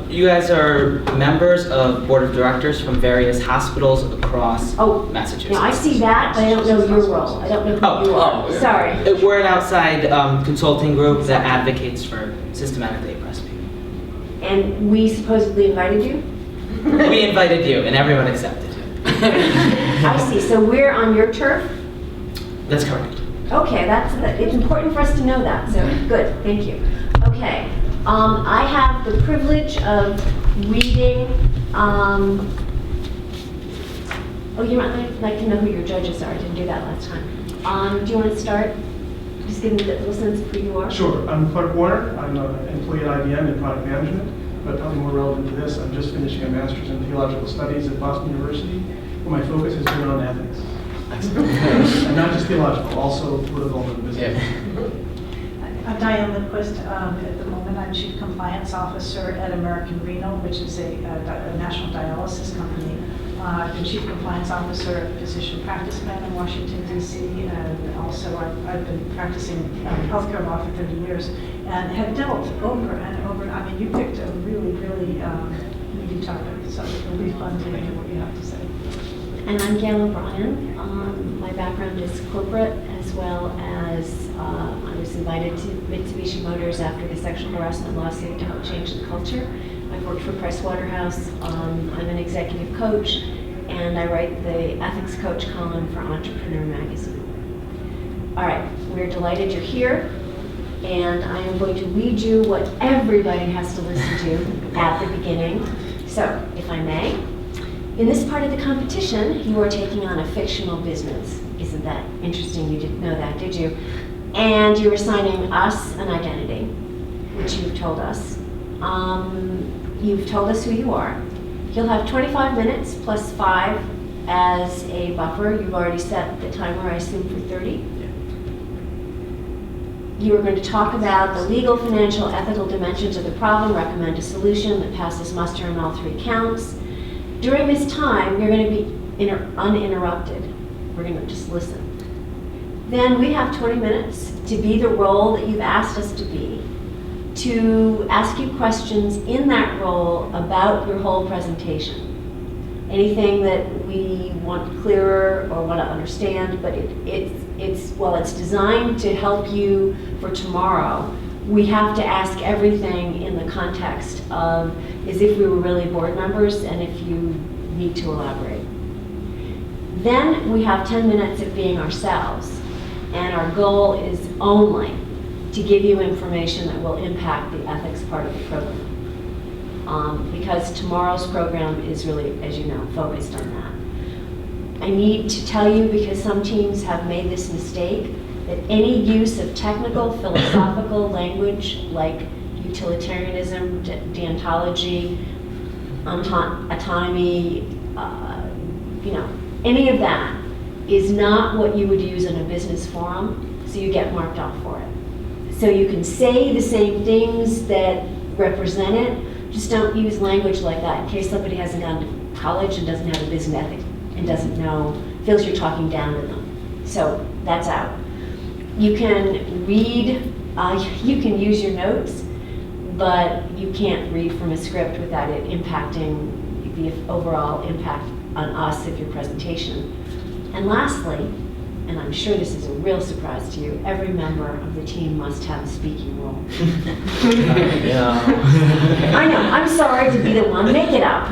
You guys are members of board of directors from various hospitals across Massachusetts. Now I see that, but I don't know your role. I don't know who you are. Yeah. Sorry. We're an outside consulting group that advocates for systematically oppressed people. And we supposedly invited you? We invited you, and everyone accepted you. I see. So we're on your turf? That's correct. Okay, it's important for us to know that, so good, thank you. Okay, I have the privilege of reading, you might like to know who your judges are, I didn't do that last time. Do you want to start? Just give me a little sense of who you are. Sure, I'm Clark Warner, I'm an employee at IBM in product management, but probably more relevant to this, I'm just finishing a master's in theological studies at Boston University, where my focus has been on ethics. And not just theological, also political and business. I'm Diane Lindquist. At the moment, I'm Chief Compliance Officer at American Renal, which is a national dialysis company. I've been Chief Compliance Officer at Physician Practice Plan in Washington, D.C., and also I've been practicing healthcare law for 30 years and have dealt over and over. I mean, you picked a really, really meaty topic, so it'll be fun to hear what you have to say. And I'm Gail O'Brien. My background is corporate, as well as I was invited to Mitsubishi Motors after the sexual harassment lawsuit to help change the culture. I've worked for Pricewaterhouse. I'm an executive coach, and I write the ethics coach column for Entrepreneur Magazine. All right, we're delighted you're here, and I am going to read you what everybody has to listen to at the beginning. So, if I may. In this part of the competition, you are taking on a fictional business. Isn't that interesting? You didn't know that, did you? And you're assigning us an identity, which you've told us. You've told us who you are. You'll have 25 minutes plus 5 as a buffer. You've already set the timer, I assume, for 30. You are going to talk about the legal, financial, ethical dimensions of the problem, recommend a solution that passes muster on all 3 counts. During this time, you're going to be uninterrupted. We're going to just listen. Then we have 20 minutes to be the role that you've asked us to be, to ask you questions in that role about your whole presentation. Anything that we want clearer or want to understand, but it's designed to help you for tomorrow. We have to ask everything in the context of as if we were really board members and if you need to elaborate. Then we have 10 minutes of being ourselves, and our goal is only to give you information that will impact the ethics part of the program. Because tomorrow's program is really, as you know, focused on that. I need to tell you, because some teams have made this mistake, that any use of technical, philosophical language like utilitarianism, deontology, autonomy, any of that is not what you would use in a business forum, so you get marked off for it. So you can say the same things that represent it, just don't use language like that in case somebody hasn't gone to college and doesn't have a business ethic and doesn't know, feels you're talking down to them. So that's out. You can read, you can use your notes, but you can't read from a script without it impacting the overall impact on us of your presentation. And lastly, and I'm sure this is a real surprise to you, every member of the team must have a speaking role. I know, I'm sorry to be the one, make it up.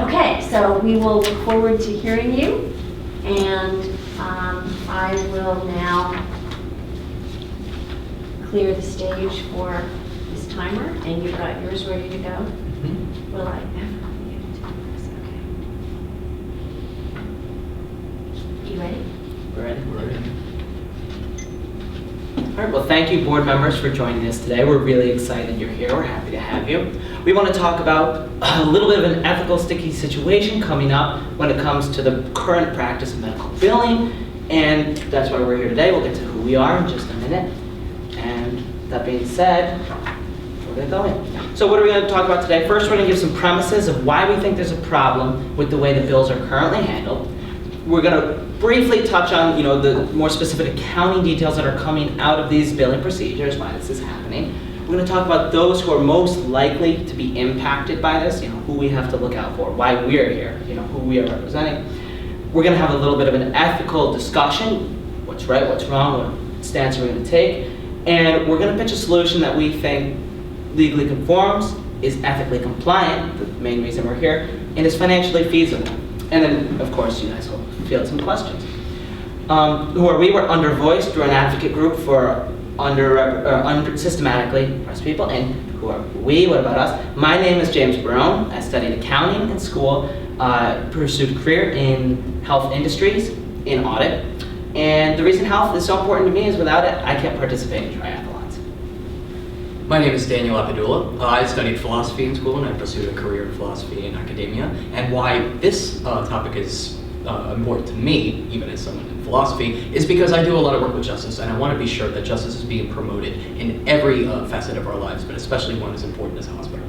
Okay, so we will look forward to hearing you, and I will now clear the stage for this timer, and you've got yours ready to go. Mm-hmm. Will I ever be able to do this? Okay. You ready? We're ready. We're ready. All right, well, thank you, board members, for joining us today. We're really excited you're here. We're happy to have you. We want to talk about a little bit of an ethical sticky situation coming up when it comes to the current practice of medical billing, and that's why we're here today. We'll get to who we are in just a minute. And that being said, we'll get going. So what are we going to talk about today? First, we're going to give some premises of why we think there's a problem with the way the bills are currently handled. We're going to briefly touch on, the more specific accounting details that are coming out of these billing procedures, why this is happening. We're going to talk about those who are most likely to be impacted by this, who we have to look out for, why we're here, who we are representing. We're going to have a little bit of an ethical discussion, what's right, what's wrong, what stance we're going to take, and we're going to pitch a solution that we think legally conforms, is ethically compliant, the main reason we're here, and is financially feasible. And then, of course, you guys will field some questions. Who are we? We're undervoiced. We're an advocate group for systematically oppressed people. And who are we? What about us? My name is James Barone. I studied accounting in school, pursued a career in health industries, in audit. And the reason health is so important to me is without it, I can't participate in triathlons. My name is Daniel Apadula. I studied philosophy in school and I pursued a career in philosophy in academia. And why this topic is important to me, even as someone in philosophy, is because I do a lot of work with justice and I want to be sure that justice is being promoted in every facet of our lives, but especially one as important as a hospital.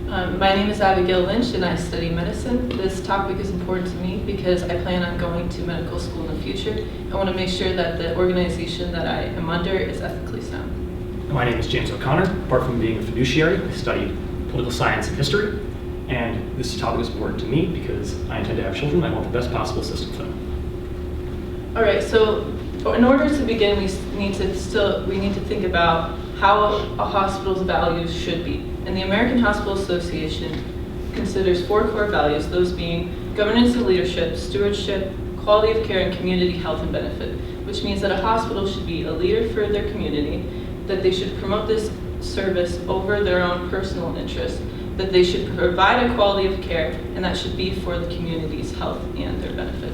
My name is Abigail Lynch and I study medicine. This topic is important to me because I plan on going to medical school in the future. I want to make sure that the organization that I am under is ethically sound. My name is James O'Connor. Apart from being a fiduciary, I studied political science and history, and this topic is important to me because I intend to have children. I want the best possible system for them. All right, so in order to begin, we need to think about how a hospital's values should be. And the American Hospital Association considers 4 core values, those being governance and leadership, stewardship, quality of care, and community health and benefit, which means that a hospital should be a leader for their community, that they should promote this service over their own personal interests, that they should provide a quality of care, and that should be for the community's health and their benefit.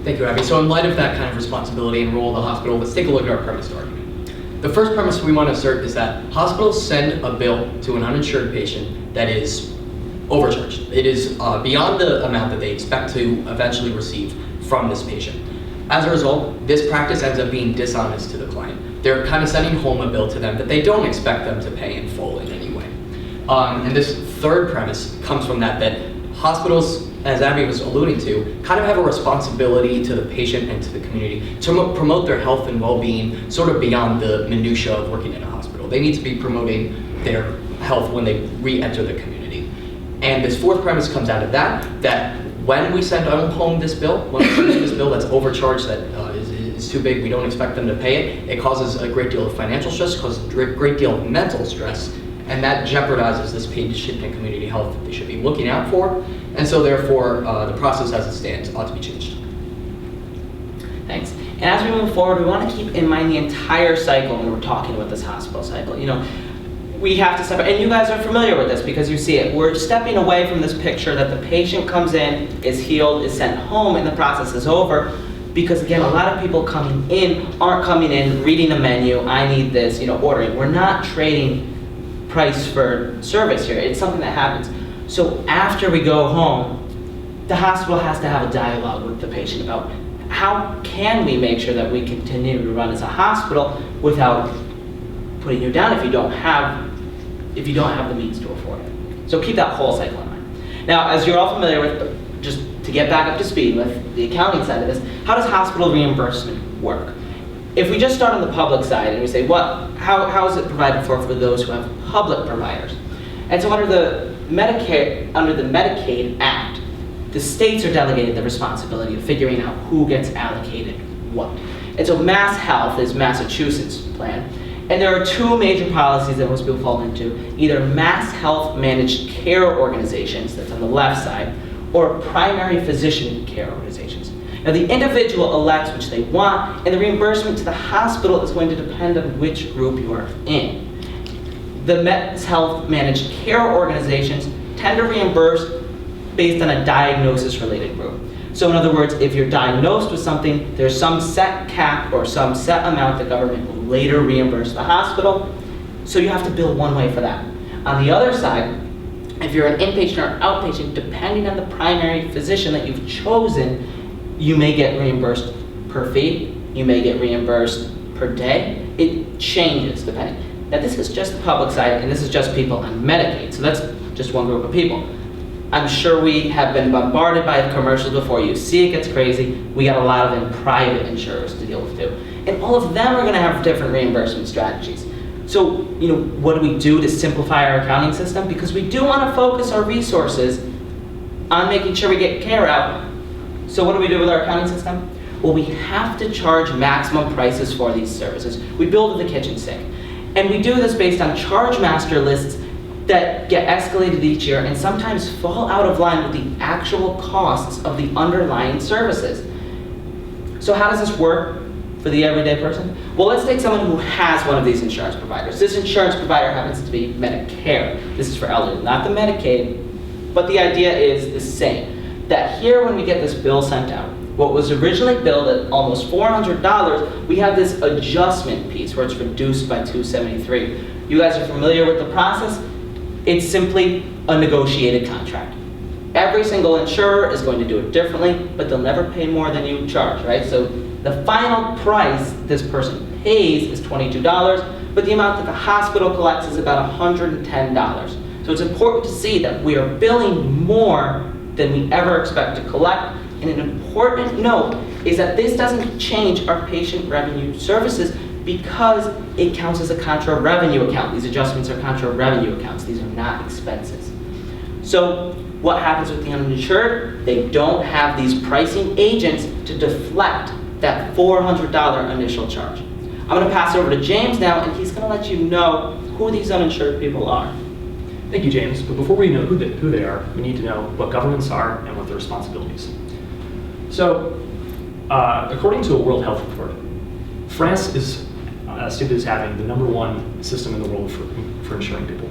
Thank you, Abby. So in light of that kind of responsibility and role of the hospital, let's take a look at our premise argument. The first premise we want to assert is that hospitals send a bill to an uninsured patient that is overcharged. It is beyond the amount that they expect to eventually receive from this patient. As a result, this practice ends up being dishonest to the client. They're kind of sending home a bill to them that they don't expect them to pay in full in any way. And this third premise comes from that hospitals, as Abby was alluding to, kind of have a responsibility to the patient and to the community to promote their health and well-being sort of beyond the minutia of working in a hospital. They need to be promoting their health when they re-enter the community. And this fourth premise comes out of that when we send home this bill, when we send this bill that's overcharged, that is too big, we don't expect them to pay it, it causes a great deal of financial stress, causes a great deal of mental stress, and that jeopardizes this patient and community health that they should be looking out for. And so therefore, the process as it stands ought to be changed. Thanks. And as we move forward, we want to keep in mind the entire cycle when we're talking about this hospital cycle. We have to separate, and you guys are familiar with this because you see it. We're stepping away from this picture that the patient comes in, is healed, is sent home, and the process is over. Because again, a lot of people coming in aren't coming in reading the menu, I need this, ordering. We're not trading price for service here. It's something that happens. So after we go home, the hospital has to have a dialogue with the patient about how can we make sure that we continue to run as a hospital without putting you down if you don't have the means to afford it. So keep that whole cycle in mind. Now, as you're all familiar with, just to get back up to speed with the accounting side of this, how does hospital reimbursement work? If we just start on the public side and we say, how is it provided for those who have public providers? And so under the Medicaid Act, the states are delegated the responsibility of figuring out who gets allocated what. And so Mass Health is Massachusetts' plan. And there are 2 major policies that most people fall into, either Mass Health Managed Care Organizations, that's on the left side, or primary physician care organizations. Now the individual elects which they want, and the reimbursement to the hospital is going to depend on which group you are in. The Mass Health Managed Care Organizations tend to reimburse based on a diagnosis-related group. So in other words, if you're diagnosed with something, there's some set cap or some set amount the government will later reimburse the hospital, so you have to bill one way for that. On the other side, if you're an inpatient or outpatient, depending on the primary physician that you've chosen, you may get reimbursed per fee, you may get reimbursed per day. It changes depending. Now this is just the public side, and this is just people on Medicaid, so that's just one group of people. I'm sure we have been bombarded by commercials before. You see it gets crazy. We got a lot of private insurers to deal with too. And all of them are gonna have different reimbursement strategies. So, what do we do to simplify our accounting system? Because we do want to focus our resources on making sure we get care out. So what do we do with our accounting system? Well, we have to charge maximum prices for these services. We build the kitchen sink. And we do this based on charge master lists that get escalated each year and sometimes fall out of line with the actual costs of the underlying services. So how does this work for the everyday person? Well, let's take someone who has one of these insurance providers. This insurance provider happens to be Medicare. This is for elderly, not the Medicaid, but the idea is the same. That here, when we get this bill sent out, what was originally billed at almost $400, we have this adjustment piece where it's reduced by $273. You guys are familiar with the process? It's simply a negotiated contract. Every single insurer is going to do it differently, but they'll never pay more than you charge, right? So the final price this person pays is $22, but the amount that the hospital collects is about $110. So it's important to see that we are billing more than we ever expect to collect. And an important note is that this doesn't change our patient revenue services because it counts as a contra revenue account. These adjustments are contra revenue accounts. These are not expenses. So what happens with the uninsured? They don't have these pricing agents to deflect that $400 initial charge. I'm going to pass it over to James now, and he's going to let you know who these uninsured people are. Thank you, James. But before we know who they are, we need to know what governments are and what their responsibilities. So, according to a World Health Report, France is stated as having the #1 system in the world for insuring people.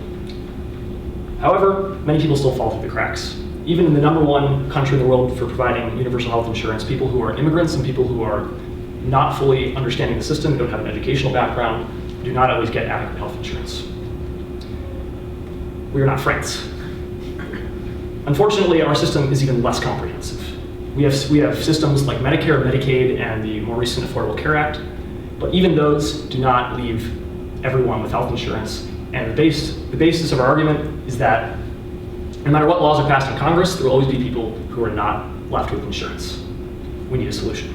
However, many people still fall through the cracks. Even in the #1 country in the world for providing universal health insurance, people who are immigrants and people who are not fully understanding the system, don't have an educational background, do not always get adequate health insurance. We are not France. Unfortunately, our system is even less comprehensive. We have systems like Medicare, Medicaid, and the more recent Affordable Care Act, but even those do not leave everyone with health insurance. And the basis of our argument is that no matter what laws are passed in Congress, there will always be people who are not left with insurance. We need a solution.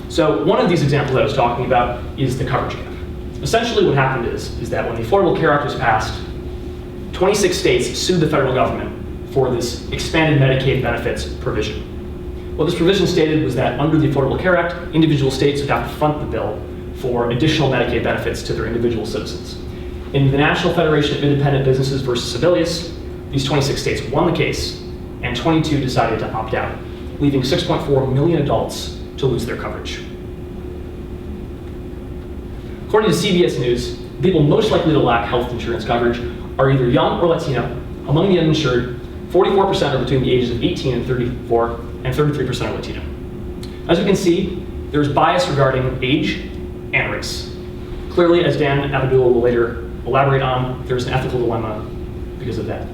So one of these examples I was talking about is the coverage gap. Essentially what happened is that when the Affordable Care Act was passed, 26 states sued the federal government for this expanded Medicaid benefits provision. What this provision stated was that under the Affordable Care Act, individual states would have to front the bill for additional Medicaid benefits to their individual citizens. In the National Federation of Independent Businesses versus Sebelius, these 26 states won the case, and 22 decided to opt out, leaving 6.4 million adults to lose their coverage. According to CBS News, people most likely to lack health insurance coverage are either young or Latino. Among the uninsured, 44% are between the ages of 18 and 34, and 33% are Latino. As we can see, there's bias regarding age and race. Clearly, as Dan Abdul will later elaborate on, there's an ethical dilemma because of that.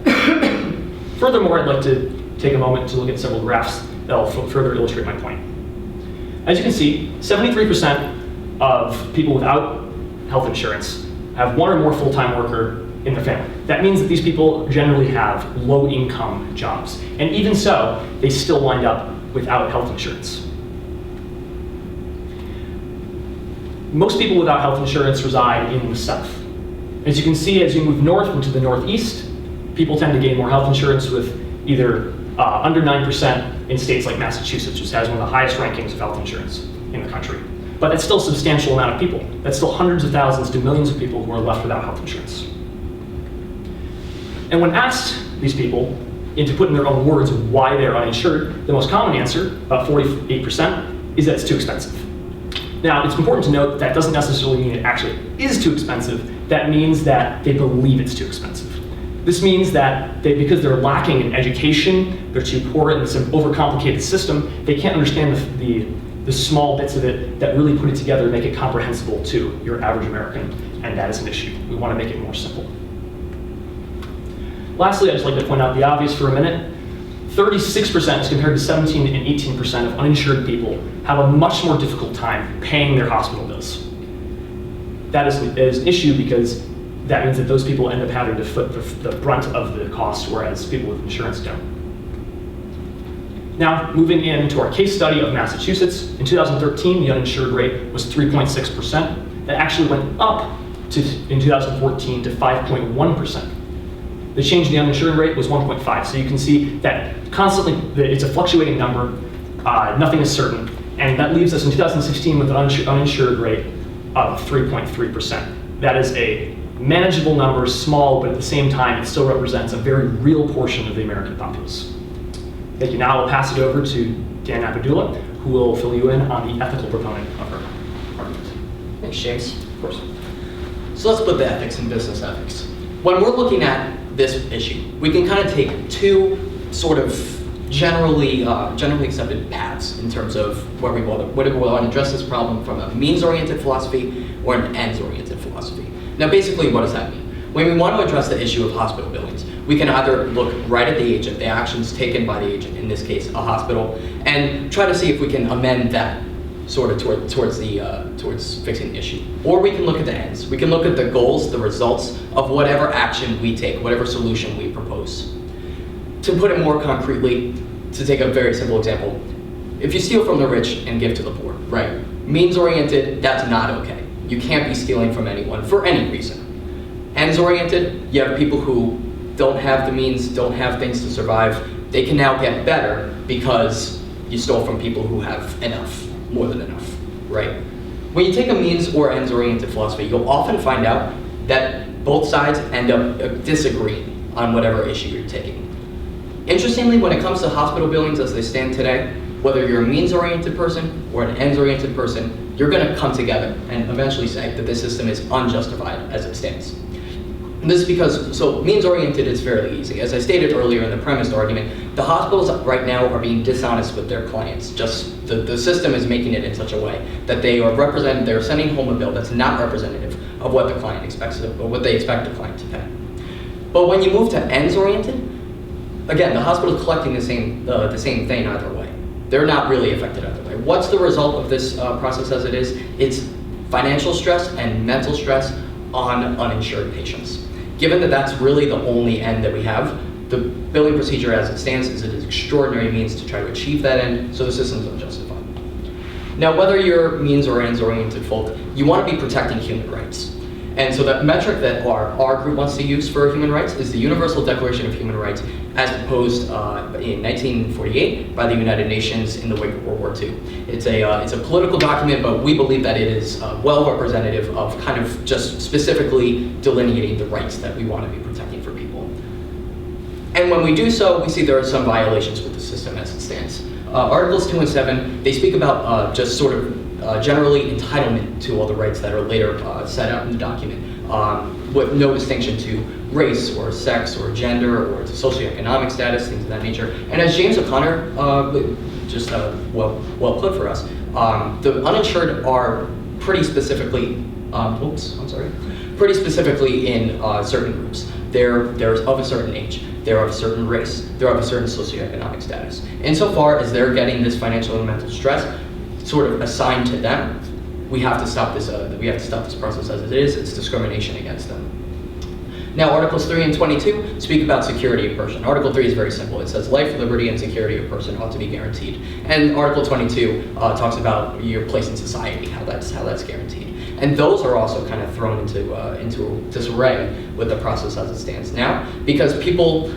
Furthermore, I'd like to take a moment to look at several graphs that will further illustrate my point. As you can see, 73% of people without health insurance have one or more full-time worker in their family. That means that these people generally have low-income jobs. And even so, they still wind up without health insurance. Most people without health insurance reside in the South. As you can see, as you move north into the Northeast, people tend to gain more health insurance with either under 9% in states like Massachusetts, which has one of the highest rankings of health insurance in the country. But that's still a substantial amount of people. That's still hundreds of thousands to millions of people who are left without health insurance. And when asked these people, and to put in their own words why they're uninsured, the most common answer, about 48%, is that it's too expensive. Now, it's important to note that doesn't necessarily mean it actually is too expensive. That means that they believe it's too expensive. This means that because they're lacking in education, they're too poor in this overcomplicated system, they can't understand the small bits of it that really put it together and make it comprehensible to your average American, and that is an issue. We want to make it more simple. Lastly, I'd just like to point out the obvious for a minute. 36% as compared to 17 and 18% of uninsured people have a much more difficult time paying their hospital bills. That is an issue because that means that those people end up having to foot the brunt of the cost, whereas people with insurance don't. Now, moving into our case study of Massachusetts, in 2013, the uninsured rate was 3.6%. that actually went up in 2014 to 5.1%. The change in the uninsured rate was 1.5. So you can see that constantly, it's a fluctuating number, nothing is certain, and that leaves us in 2016 with an uninsured rate of 3.3%. That is a manageable number, small, but at the same time, it still represents a very real portion of the American populace. Thank you. Now I'll pass it over to Dan Abdullah, who will fill you in on the ethical proponent of her argument. Thanks, James. Of course. So let's put the ethics and business ethics. When we're looking at this issue, we can kind of take two sort of generally accepted paths in terms of whether we want to address this problem from a means-oriented philosophy or an ends-oriented philosophy. Now, basically, what does that mean? When we want to address the issue of hospital billings, we can either look right at the agent, the actions taken by the agent, in this case, a hospital, and try to see if we can amend that sort of towards fixing the issue. Or we can look at the ends. We can look at the goals, the results of whatever action we take, whatever solution we propose. To put it more concretely, to take a very simple example, if you steal from the rich and give to the poor, right? Means-oriented, that's not okay. You can't be stealing from anyone for any reason. Ends-oriented, you have people who don't have the means, don't have things to survive. They can now get better because you stole from people who have enough, more than enough, right? When you take a means or ends-oriented philosophy, you'll often find out that both sides end up disagreeing on whatever issue you're taking. Interestingly, when it comes to hospital billings as they stand today, whether you're a means-oriented person or an ends-oriented person, you're going to come together and eventually say that this system is unjustified as it stands. And this is because, so means-oriented is fairly easy. As I stated earlier in the premised argument, the hospitals right now are being dishonest with their clients. Just the system is making it in such a way that they're sending home a bill that's not representative of what the client expects, or what they expect the client to pay. But when you move to ends-oriented, again, the hospital is collecting the same thing either way. They're not really affected either way. What's the result of this process as it is? It's financial stress and mental stress on uninsured patients. Given that that's really the only end that we have, the billing procedure as it stands is an extraordinary means to try to achieve that end, so the system's unjustified. Now, whether you're means or ends-oriented folk, you want to be protecting human rights. And so that metric that our group wants to use for human rights is the Universal Declaration of Human Rights as proposed in 1948 by the United Nations in the wake of World War II. It's a political document, but we believe that it is well representative of kind of just specifically delineating the rights that we want to be protecting for people. And when we do so, we see there are some violations with the system as it stands. Articles 2 and 7, they speak about just sort of generally entitlement to all the rights that are later set out in the document, with no distinction to race or sex or gender or to socioeconomic status, things of that nature. And as James O'Connor just well put for us, the uninsured are pretty specifically, pretty specifically in certain groups. They're of a certain age, they're of a certain race, they're of a certain socioeconomic status. Insofar as they're getting this financial and mental stress sort of assigned to them, we have to stop this. We have to stop this process as it is. It's discrimination against them. Now, Articles 3 and 22 speak about security of person. Article 3 is very simple. It says life, liberty, and security of person ought to be guaranteed. And Article 22 talks about your place in society, how that's guaranteed. And those are also kind of thrown into disarray with the process as it stands now, because people,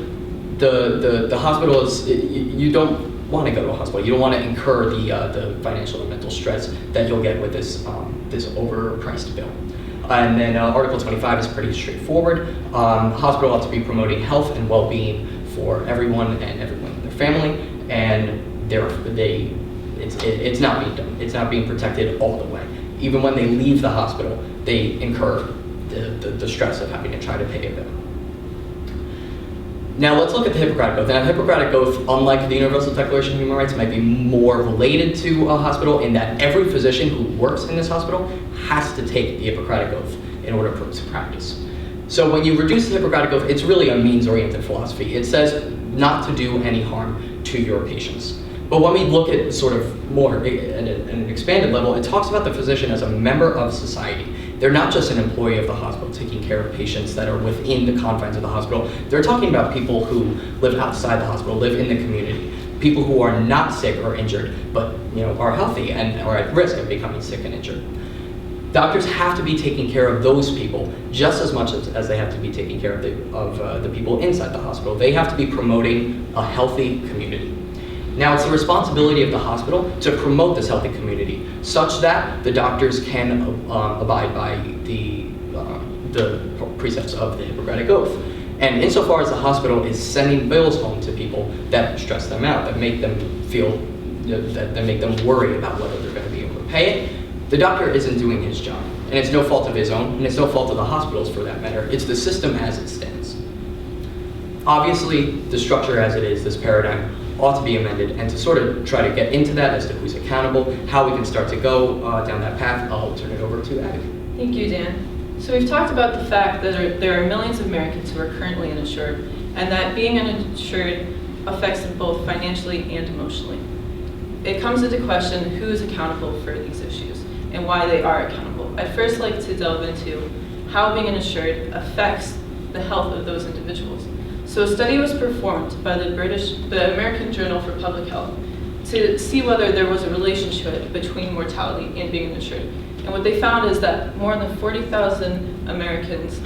the hospital is, you don't want to go to a hospital. You don't want to incur the financial and mental stress that you'll get with this overpriced bill. And then Article 25 is pretty straightforward. The hospital ought to be promoting health and well-being for everyone and everyone in their family, and it's not being done. It's not being protected all the way. Even when they leave the hospital, they incur the stress of having to try to pay a bill. Now let's look at the Hippocratic Oath. Now, the Hippocratic Oath, unlike the Universal Declaration of Human Rights, might be more related to a hospital in that every physician who works in this hospital has to take the Hippocratic Oath in order to practice. So when you reduce the Hippocratic Oath, it's really a means-oriented philosophy. It says not to do any harm to your patients. But when we look at sort of more at an expanded level, it talks about the physician as a member of society. They're not just an employee of the hospital taking care of patients that are within the confines of the hospital. They're talking about people who live outside the hospital, live in the community, people who are not sick or injured, but are healthy and are at risk of becoming sick and injured. Doctors have to be taking care of those people just as much as they have to be taking care of the people inside the hospital. They have to be promoting a healthy community. Now, it's the responsibility of the hospital to promote this healthy community such that the doctors can abide by the precepts of the Hippocratic Oath. And insofar as the hospital is sending bills home to people that stress them out, that make them feel, that make them worry about whether they're going to be able to pay it, the doctor isn't doing his job. And it's no fault of his own, and it's no fault of the hospitals for that matter. It's the system as it stands. Obviously, the structure as it is, this paradigm, ought to be amended, and to sort of try to get into that as to who's accountable, how we can start to go down that path, I'll turn it over to Abby. Thank you, Dan. So we've talked about the fact that there are millions of Americans who are currently uninsured, and that being uninsured affects them both financially and emotionally. It comes into question who is accountable for these issues and why they are accountable. I'd first like to delve into how being uninsured affects the health of those individuals. So a study was performed by the American Journal for Public Health to see whether there was a relationship between mortality and being uninsured. And what they found is that more than 40,000 Americans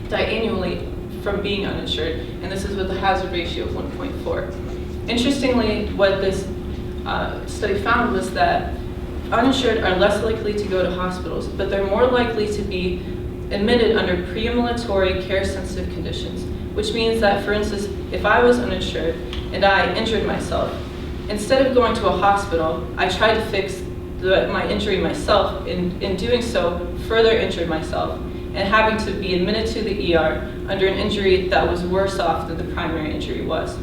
die annually from being uninsured, and this is with a hazard ratio of 1.4. Interestingly, what this study found was that uninsured are less likely to go to hospitals, but they're more likely to be admitted under pre-ambulatory care-sensitive conditions, which means that, for instance, if I was uninsured and I injured myself, instead of going to a hospital, I tried to fix my injury myself. In doing so, further injured myself, and having to be admitted to the ER under an injury that was worse off than the primary injury was.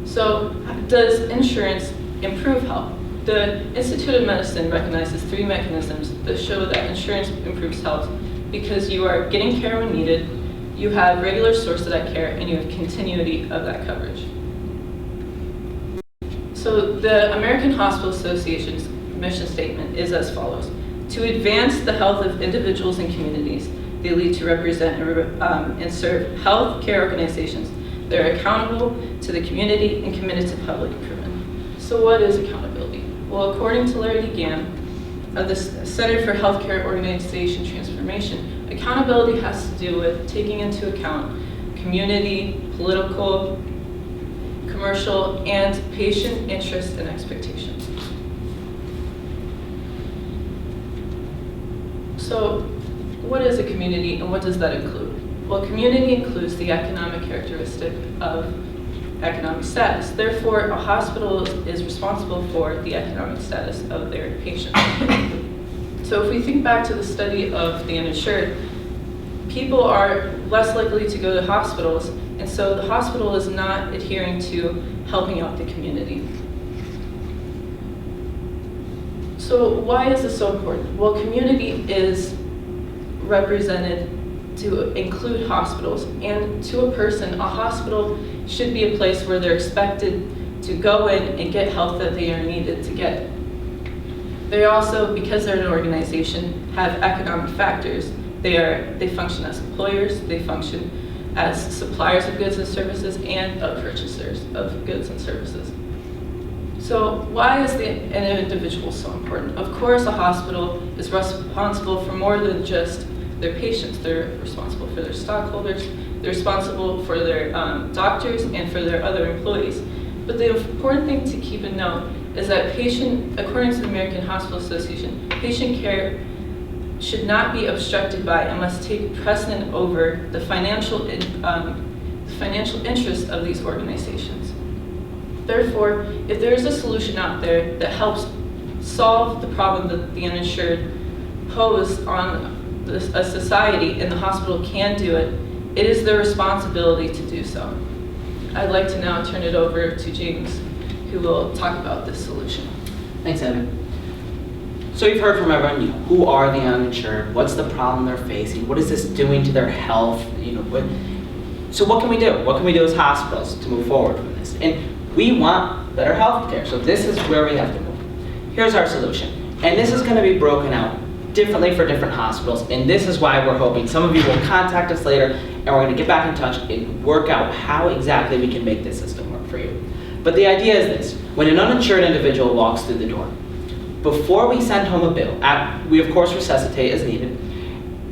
So, does insurance improve health? The Institute of Medicine recognizes 3 mechanisms that show that insurance improves health because you are getting care when needed, you have regular source of that care, and you have continuity of that coverage. So the American Hospital Association's mission statement is as follows: to advance the health of individuals and communities, they lead to represent and serve health care organizations that are accountable to the community and committed to public improvement. So what is accountability? Well, according to Larry DeGan of the Center for Healthcare Organization Transformation, accountability has to do with taking into account community, political, commercial, and patient interests and expectations. So, what is a community and what does that include? Well, community includes the economic characteristic of economic status. Therefore, a hospital is responsible for the economic status of their patients. So if we think back to the study of the uninsured, people are less likely to go to hospitals, and so the hospital is not adhering to helping out the community. So why is this so important? Well, community is represented to include hospitals, and to a person, a hospital should be a place where they're expected to go in and get help that they are needed to get. They also, because they're an organization, have economic factors. They function as employers, they function as suppliers of goods and services, and purchasers of goods and services. So why is an individual so important? Of course, a hospital is responsible for more than just their patients. They're responsible for their stockholders, they're responsible for their doctors, and for their other employees. But the important thing to keep in note is that according to the American Hospital Association, patient care should not be obstructed by and must take precedent over the financial interest of these organizations. Therefore, if there is a solution out there that helps solve the problem that the uninsured pose on a society and the hospital can do it, it is their responsibility to do so. I'd like to now turn it over to James, who will talk about this solution. Thanks, Evan. So you've heard from everyone, who are the uninsured, what's the problem they're facing, what is this doing to their health, so what can we do? What can we do as hospitals to move forward from this? And we want better health care, so this is where we have to move. Here's our solution, and this is going to be broken out differently for different hospitals, and this is why we're hoping some of you will contact us later, and we're going to get back in touch and work out how exactly we can make this system work for you. But the idea is this: when an uninsured individual walks through the door, before we send home a bill, we of course resuscitate as needed,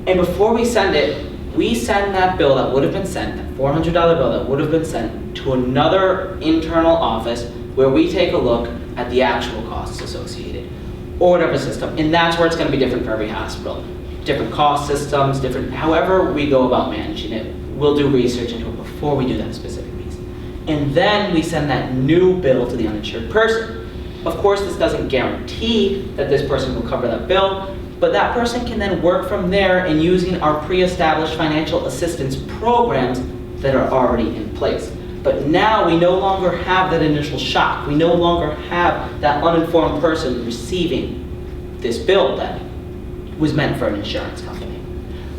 and before we send it, we send that bill that would have been sent, that $400 bill that would have been sent, to another internal office where we take a look at the actual costs associated, or whatever system. And that's where it's going to be different for every hospital. Different cost systems, different, however we go about managing it, we'll do research into it before we do that specific piece. And then we send that new bill to the uninsured person. Of course, this doesn't guarantee that this person will cover that bill, but that person can then work from there in using our pre-established financial assistance programs that are already in place. But now we no longer have that initial shock. We no longer have that uninformed person receiving this bill that was meant for an insurance company.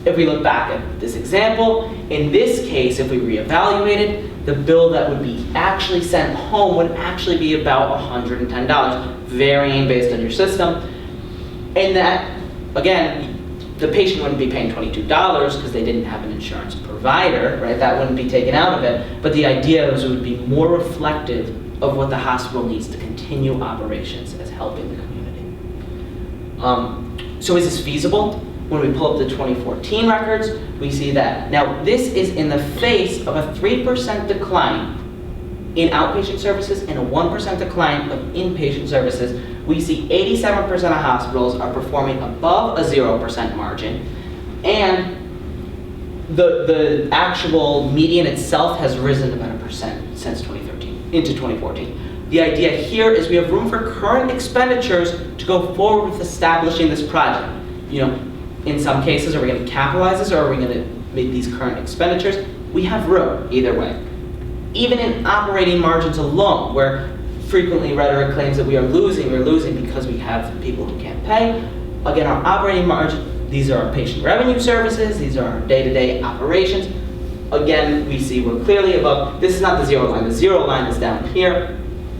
If we look back at this example, in this case, if we reevaluated, the bill that would be actually sent home would actually be about $110, varying based on your system. And that, again, the patient wouldn't be paying $22 because they didn't have an insurance provider, right? That wouldn't be taken out of it. But the idea is it would be more reflective of what the hospital needs to continue operations as helping the community. So is this feasible? When we pull up the 2014 records, we see that. Now, this is in the face of a 3% decline in outpatient services and a 1% decline of inpatient services. We see 87% of hospitals are performing above a 0% margin, and the actual median itself has risen about 1% since 2013 into 2014. The idea here is we have room for current expenditures to go forward with establishing this project. You know, in some cases, are we going to capitalize this, or are we going to make these current expenditures? We have room either way. Even in operating margins alone, where frequently rhetoric claims that we're losing because we have people who can't pay. Again, our operating margin, these are our patient revenue services, these are our day-to-day operations. Again, we see we're clearly above. This is not the zero line. The zero line is down here.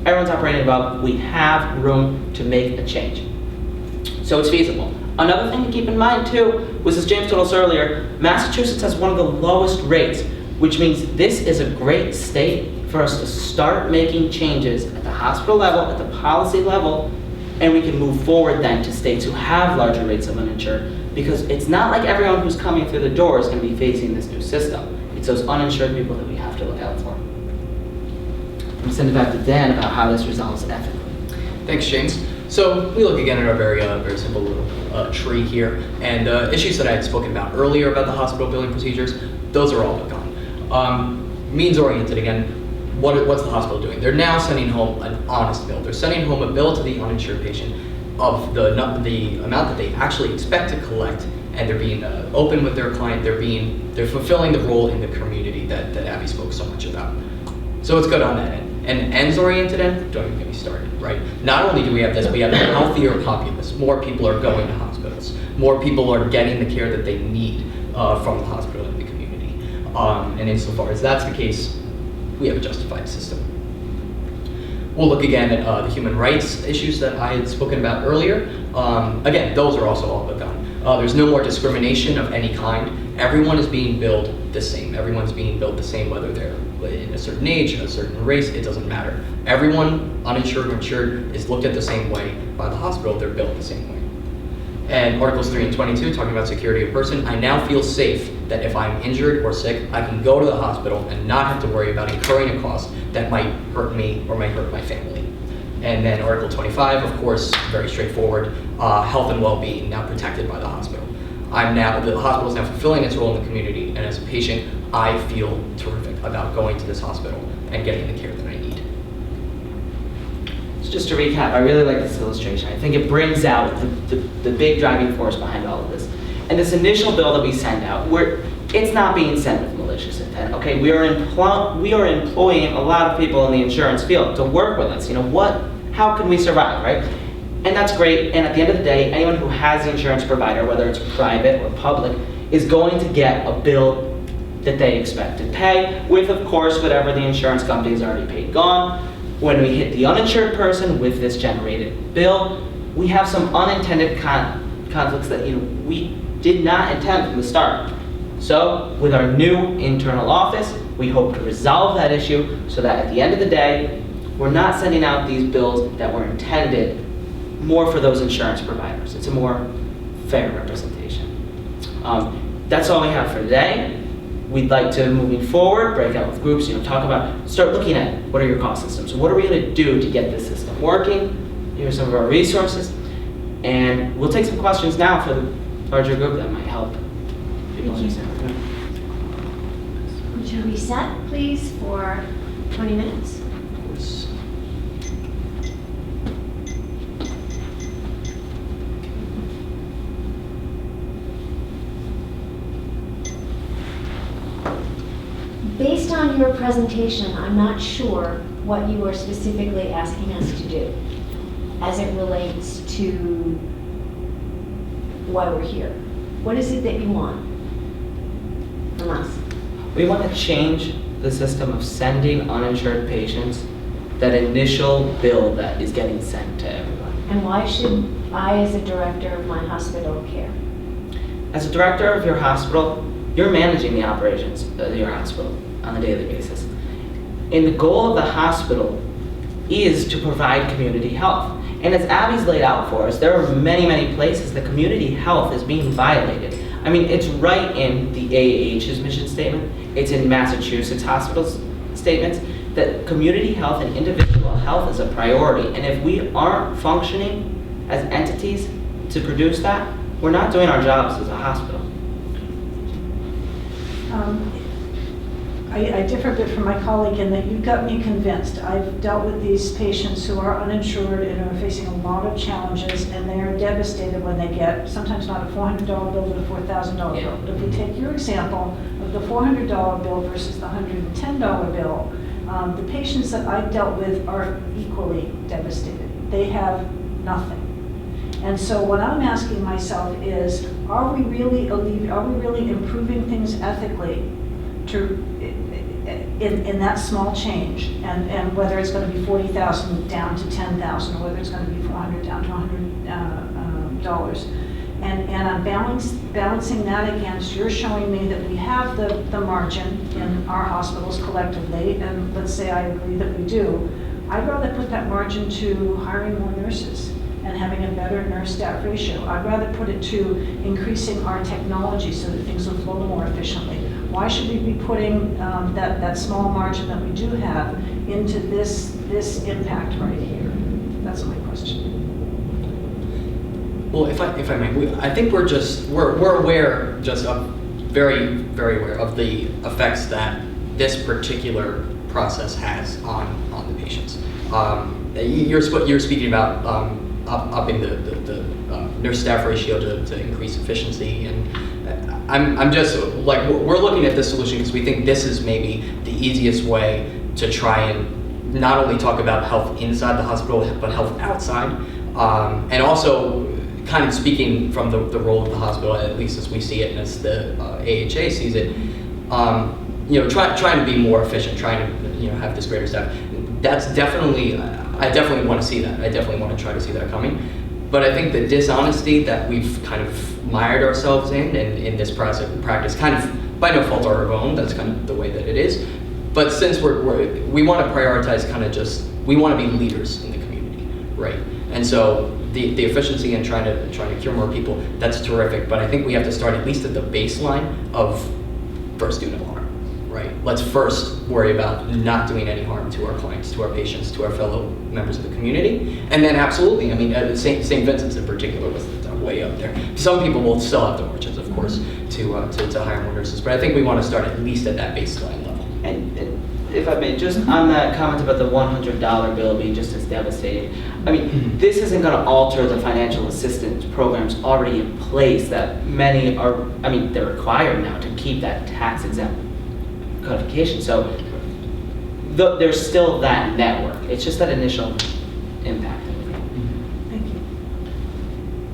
Everyone's operating above. We have room to make a change. So it's feasible. Another thing to keep in mind too was, as James told us earlier, Massachusetts has one of the lowest rates, which means this is a great state for us to start making changes at the hospital level, at the policy level, and we can move forward then to states who have larger rates of uninsured, because it's not like everyone who's coming through the door is going to be facing this new system. It's those uninsured people that we have to look out for. I'm sending it back to Dan about how this resolves ethically. Thanks, James. So we look again at our very simple little tree here, and issues that I had spoken about earlier about the hospital billing procedures, those are all but gone. Means-oriented again. What's the hospital doing? They're now sending home an honest bill. They're sending home a bill to the uninsured patient of the amount that they actually expect to collect, and they're being open with their client. They're fulfilling the role in the community that Abby spoke so much about. So it's good on that end. And ends-oriented end, don't even get me started, right? Not only do we have this, we have a healthier populace. More people are going to hospitals. More people are getting the care that they need from the hospital and the community. And insofar as that's the case, we have a justified system. We'll look again at the human rights issues that I had spoken about earlier. Again, those are also all but gone. There's no more discrimination of any kind. Everyone is being billed the same. Everyone's being billed the same, whether they're in a certain age, a certain race, it doesn't matter. Everyone, uninsured or insured, is looked at the same way by the hospital. They're billed the same way. And Articles 3 and 22, talking about security of person, I now feel safe that if I'm injured or sick, I can go to the hospital and not have to worry about incurring a cost that might hurt me or might hurt my family. And then Article 25, of course, very straightforward, health and well-being now protected by the hospital. The hospital is now fulfilling its role in the community, and as a patient, I feel terrific about going to this hospital and getting the care that I need. So just to recap, I really like this illustration. I think it brings out the big driving force behind all of this. And this initial bill that we send out, it's not being sent with malicious intent. Okay, we are employing a lot of people in the insurance field to work with us. You know, how can we survive, right? And that's great. And at the end of the day, anyone who has an insurance provider, whether it's private or public, is going to get a bill that they expect to pay, with, of course, whatever the insurance company has already paid gone. When we hit the uninsured person with this generated bill, we have some unintended conflicts that we did not intend from the start. So with our new internal office, we hope to resolve that issue so that at the end of the day, we're not sending out these bills that were intended more for those insurance providers. It's a more fair representation. That's all we have for today. We'd like to, moving forward, break out with groups, start looking at what are your cost systems? What are we going to do to get this system working? Here are some of our resources. And we'll take some questions now for the larger group that might help people understand. Would you reset, please, for 20 minutes? Of course. Based on your presentation, I'm not sure what you are specifically asking us to do as it relates to why we're here. What is it that you want from us? We want to change the system of sending uninsured patients that initial bill that is getting sent to everyone. And why should I, as a director of my hospital, care? As a director of your hospital, you're managing the operations of your hospital on a daily basis. And the goal of the hospital is to provide community health. And as Abby's laid out for us, there are many, many places that community health is being violated. I mean, it's right in the AAH's mission statement. It's in Massachusetts hospitals' statements that community health and individual health is a priority. And if we aren't functioning as entities to produce that, we're not doing our jobs as a hospital. I differ a bit from my colleague in that you've got me convinced. I've dealt with these patients who are uninsured and are facing a lot of challenges, and they are devastated when they get sometimes not a $400 bill, but a $4,000 bill. But if we take your example of the $400 bill versus the $110 bill, the patients that I've dealt with are equally devastated. They have nothing. And so what I'm asking myself is, are we really improving things ethically to in that small change, and whether it's going to be 40,000 down to 10,000, or whether it's going to be 400 down to $100, and I'm balancing that against you're showing me that we have the margin in our hospitals collectively, and let's say I agree that we do. I'd rather put that margin to hiring more nurses and having a better nurse-staff ratio. I'd rather put it to increasing our technology so that things will flow more efficiently. Why should we be putting that small margin that we do have into this impact right here? That's my question. Well, if I may, I think we're aware, just very, very aware of the effects that this particular process has on the patients. You're speaking about upping the nurse staff ratio to increase efficiency, and I'm just like, we're looking at this solution because we think this is maybe the easiest way to try and not only talk about health inside the hospital, but health outside, and also kind of speaking from the role of the hospital, at least as we see it and as the AHA sees it, trying to be more efficient, trying to have this greater staff. That's definitely, I definitely want to see that. I definitely want to try to see that coming. But I think the dishonesty that we've kind of mired ourselves in this practice, kind of by no fault of our own, that's kind of the way that it is. But since we want to prioritize we want to be leaders in the community, right? And so the efficiency and trying to cure more people, that's terrific. But I think we have to start at least at the baseline of first do no harm, right? Let's first worry about not doing any harm to our clients, to our patients, to our fellow members of the community. And then absolutely, I mean, St. Vincent's in particular was way up there. Some people will still have the margins, of course, to hire more nurses. But I think we want to start at least at that baseline level. And if I may, just on that comment about the $100 bill being just as devastating, I mean, this isn't going to alter the financial assistance programs already in place that many are, I mean, they're required now to keep that tax-exempt codification. So there's still that network. It's just that initial impact. Thank you.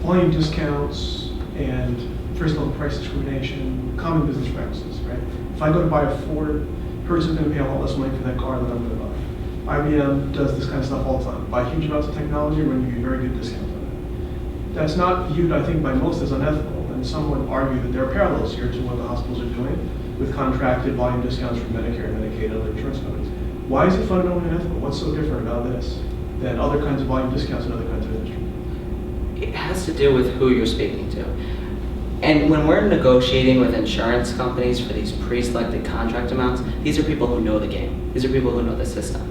Volume discounts and first level price discrimination, common business practices, right? If I go to buy a Ford, person's going to pay a lot less money for that car than I'm going to buy. IBM does this kind of stuff all the time. Buy huge amounts of technology, we're going to give you very good discounts on it. That's not viewed, I think, by most as unethical, and some would argue that there are parallels here to what the hospitals are doing with contracted volume discounts from Medicare, Medicaid, and other insurance companies. Why is it fundamentally unethical? What's so different about this than other kinds of volume discounts in other kinds of industry? it has to do with who you're speaking to. And when we're negotiating with insurance companies for these pre-selected contract amounts, these are people who know the game. These are people who know the system.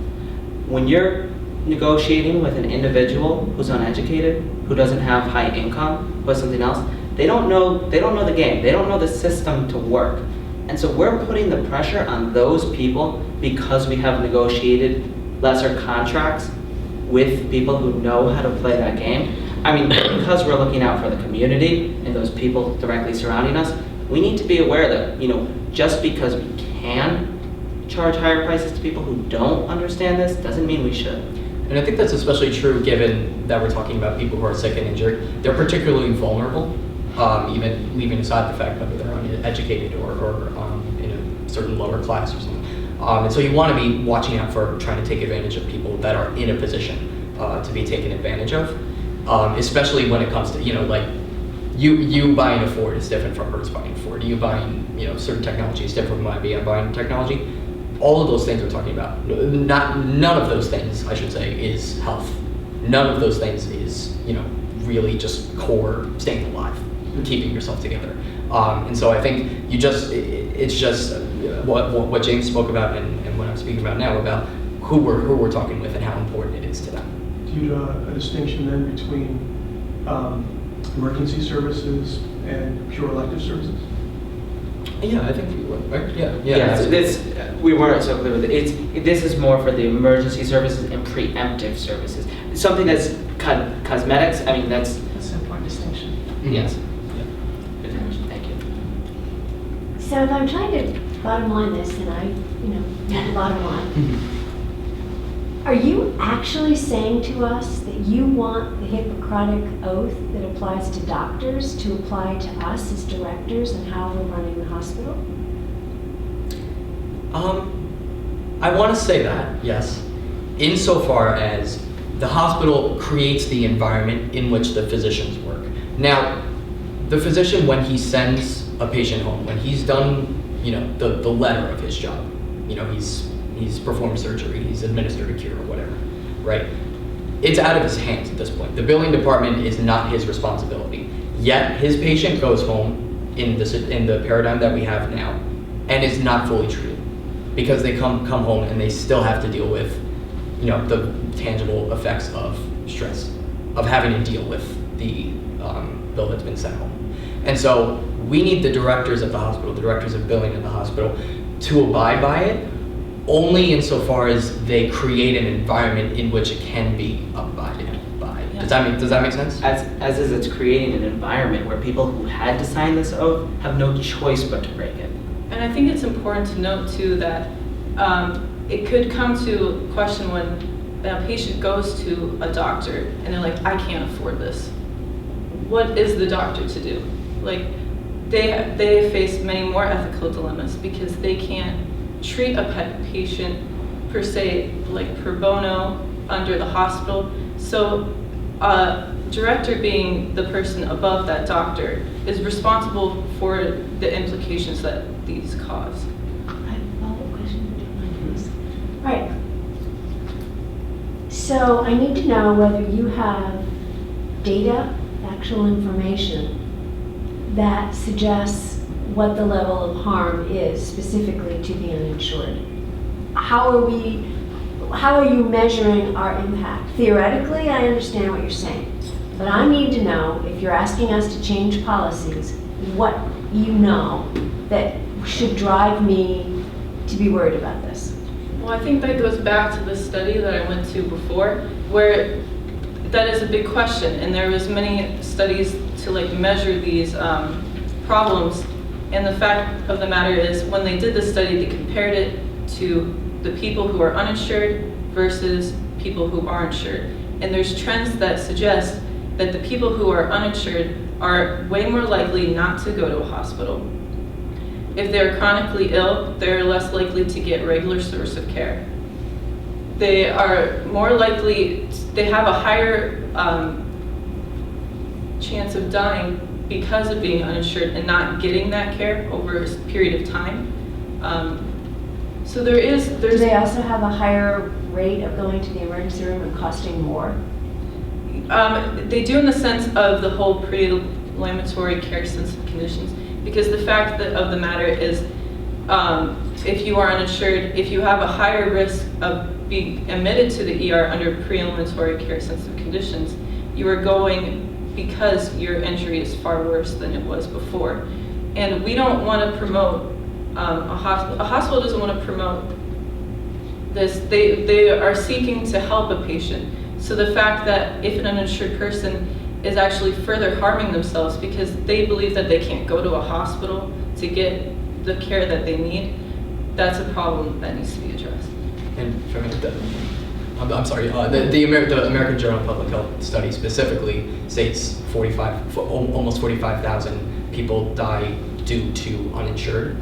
When you're negotiating with an individual who's uneducated, who doesn't have high income, who has something else, they don't know the game. They don't know the system to work. And so we're putting the pressure on those people because we have negotiated lesser contracts with people who know how to play that game. I mean, because we're looking out for the community and those people directly surrounding us, we need to be aware that, just because we can charge higher prices to people who don't understand this, doesn't mean we should. And I think that's especially true given that we're talking about people who are sick and injured. They're particularly vulnerable, even leaving aside the fact whether they're uneducated or in a certain lower class or something. And so you want to be watching out for trying to take advantage of people that are in a position to be taken advantage of, especially when it comes to, like you buying a Ford is different from hers buying a Ford. You buying, certain technology is different from IBM buying technology. All of those things we're talking about, none of those things, I should say, is health. None of those things is, really just core staying alive, keeping yourself together. And so I think it's just what James spoke about and what I'm speaking about now about who we're talking with and how important it is to them. Do you draw a distinction then between emergency services and pure elective services? Yeah, I think we would, right? Yeah. Yeah, so we weren't so clear with it. This is more for the emergency services and preemptive services. Something that's cosmetics, I mean, that's an important distinction. yes. Yeah. Good. Thank you. So if I'm trying to bottom line this, and I, not the bottom line, are you actually saying to us that you want the Hippocratic oath that applies to doctors to apply to us as directors and how we're running the hospital? I want to say that, yes, insofar as the hospital creates the environment in which the physicians work. Now, the physician, when he sends a patient home, when he's done, the letter of his job, he's performed surgery, he's administered a cure or whatever, right? It's out of his hands at this point. The billing department is not his responsibility. Yet his patient goes home in the paradigm that we have now and is not fully treated because they come home and they still have to deal with, the tangible effects of stress, of having to deal with the bill that's been sent home. And so we need the directors of the hospital, the directors of billing at the hospital, to abide by it only insofar as they create an environment in which it can be abided by. Yeah. Does that make sense? As is, it's creating an environment where people who had to sign this oath have no choice but to break it. And I think it's important to note too that it could come to question when a patient goes to a doctor and they're like, I can't afford this. What is the doctor to do? Like, they face many more ethical dilemmas because they can't treat a pet patient per se, like pro bono under the hospital. So director, being the person above that doctor, is responsible for the implications that these cause. I have a follow-up question, if you don't mind, please. All right. So I need to know whether you have data, actual information that suggests what the level of harm is specifically to the uninsured. How are you measuring our impact? Theoretically, I understand what you're saying, but I need to know, if you're asking us to change policies, what you know that should drive me to be worried about this. Well, I think that goes back to the study that I went to before, where that is a big question, and there was many studies to measure these problems. And the fact of the matter is, when they did the study, they compared it to the people who are uninsured versus people who are insured. And there's trends that suggest that the people who are uninsured are way more likely not to go to a hospital. If they're chronically ill, they're less likely to get regular source of care. They are more likely, they have a higher chance of dying because of being uninsured and not getting that care over a period of time. So Do they also have a higher rate of going to the emergency room and costing more? They do in the sense of the whole pre-ambulatory care sensitive conditions, because the fact of the matter is, if you are uninsured, if you have a higher risk of being admitted to the ER under pre-ambulatory care sensitive conditions, you are going because your injury is far worse than it was before. And we don't want to promote, a hospital doesn't want to promote this. They are seeking to help a patient. So the fact that if an uninsured person is actually further harming themselves because they believe that they can't go to a hospital to get the care that they need, that's a problem that needs to be addressed. And for me, I'm sorry, the American Journal of Public Health study specifically states almost 45,000 people die due to uninsured,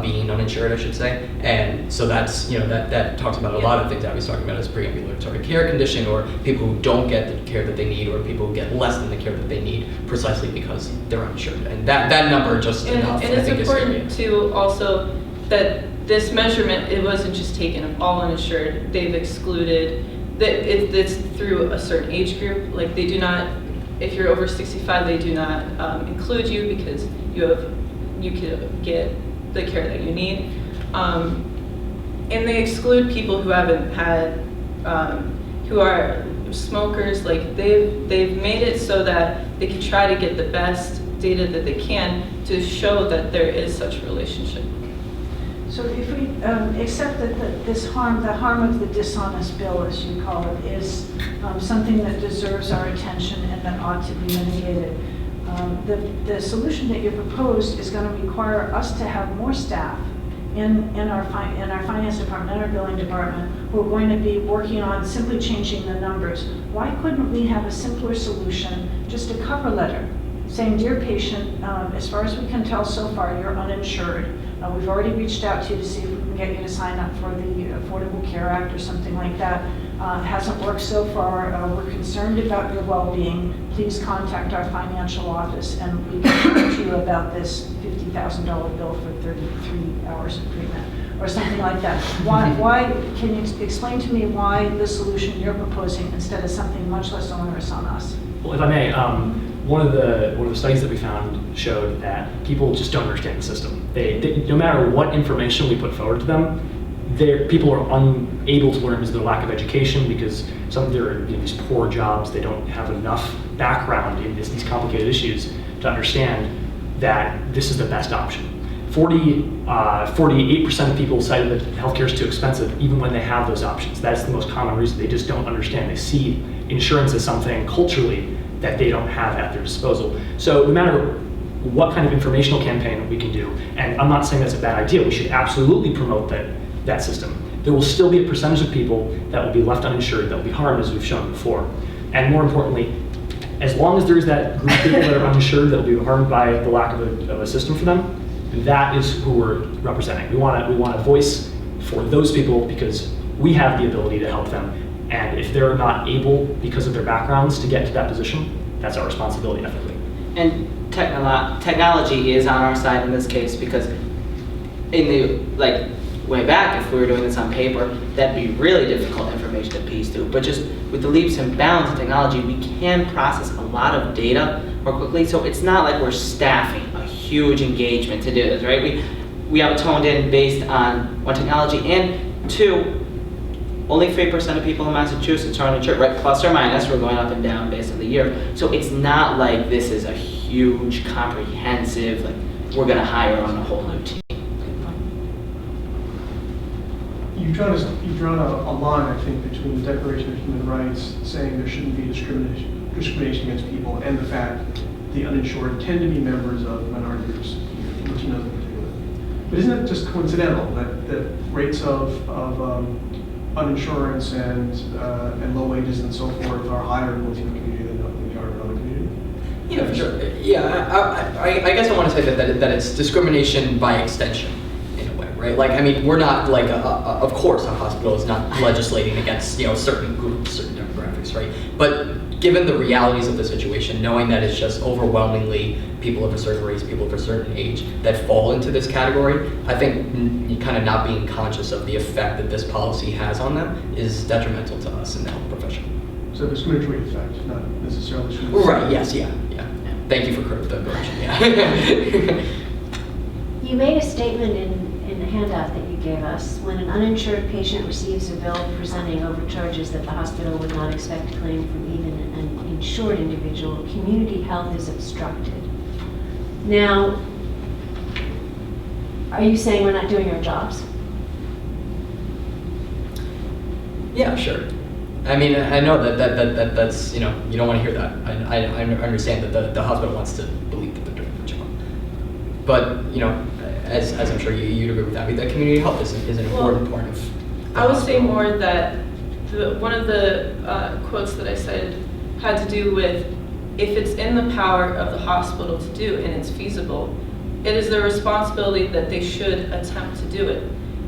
being uninsured, I should say. And so that's, that talks about a lot of things that I was talking about as pre-ambulatory care condition, or people who don't get the care that they need, or people who get less than the care that they need precisely because they're uninsured. And that number just enough, and I it's think, important is to also that this measurement, it wasn't just taken of all uninsured. They've excluded that it's through a certain age group. Like they do not, if you're over 65, they do not include you because you could get the care that you need. And they exclude people who haven't had, who are smokers. Like they've made it so that they can try to get the best data that they can to show that there is such a relationship. So if we accept that the harm of the dishonest bill, as you call it, is something that deserves our attention and that ought to be mitigated, the solution that you proposed is going to require us to have more staff in our finance department, in our billing department, who are going to be working on simply changing the numbers. Why couldn't we have a simpler solution, just a cover letter, saying, dear patient, as far as we can tell so far, you're uninsured. We've already reached out to you to see if we can get you to sign up for the Affordable Care Act or something like that. It hasn't worked so far. We're concerned about your well-being. Please contact our financial office and we can talk to you about this $50,000 bill for 33 hours of treatment or something like that. Why can you explain to me why the solution you're proposing instead of something much less onerous on us? Well, if I may, one of the studies that we found showed that people just don't understand the system. They no matter what information we put forward to them, people are unable to learn because of their lack of education, because some of their these poor jobs, they don't have enough background in these complicated issues to understand that this is the best option. 48% of people cited that healthcare is too expensive even when they have those options. That's the most common reason. They just don't understand. They see insurance as something culturally that they don't have at their disposal. So no matter what kind of informational campaign we can do, and I'm not saying that's a bad idea, we should absolutely promote that system. There will still be a percentage of people that will be left uninsured, that will be harmed, as we've shown before. And more importantly, as long as there is that group of people that are uninsured that will be harmed by the lack of a system for them, that is who we're representing. We want a voice for those people because we have the ability to help them. And if they're not able, because of their backgrounds, to get to that position, that's our responsibility ethically. And technology is on our side in this case, because in the way back, if we were doing this on paper, that'd be really difficult information to piece through. But just with the leaps and bounds of technology, we can process a lot of data more quickly. So it's not like we're staffing a huge engagement to do this, right? We have it toned in based on one, technology, and two, only 3% of people in Massachusetts are uninsured, right? Plus or minus, we're going up and down based on the year. So it's not like this is a huge, comprehensive, we're gonna hire on a whole new team. You've drawn a line, I think, between the Declaration of Human Rights saying there shouldn't be discrimination against people and the fact that the uninsured tend to be members of minority groups, Latinos in particular. But isn't it just coincidental that rates of uninsurance and low wages and so forth are higher in the Latino community than they are in another community? Yeah, for sure. Yeah, I guess I want to say that it's discrimination by extension, in a way, right? Like, I mean, we're not like, of course, a hospital is not legislating against, certain groups, certain demographics, right? But given the realities of the situation, knowing that it's just overwhelmingly people of a certain race, people of a certain age that fall into this category, I think kind of not being conscious of the effect that this policy has on them is detrimental to us in the health profession. It's a discriminatory effect, not necessarily. Right, yes, yeah. Thank you for the correction, yeah. You made a statement in the handout that you gave us, when an uninsured patient receives a bill presenting overcharges that the hospital would not expect to claim from even an insured individual, community health is obstructed. Now, are you saying we're not doing our jobs? Yeah, sure. I mean, I know that's, you know, you don't want to hear that. I understand that the hospital wants to believe that they're doing a good job. But, you know, as I'm sure you'd agree with that, that community health is an important part of the I would say hospital. more that one of the quotes that I cited had to do with, if it's in the power of the hospital to do and it's feasible, it is their responsibility that they should attempt to do it.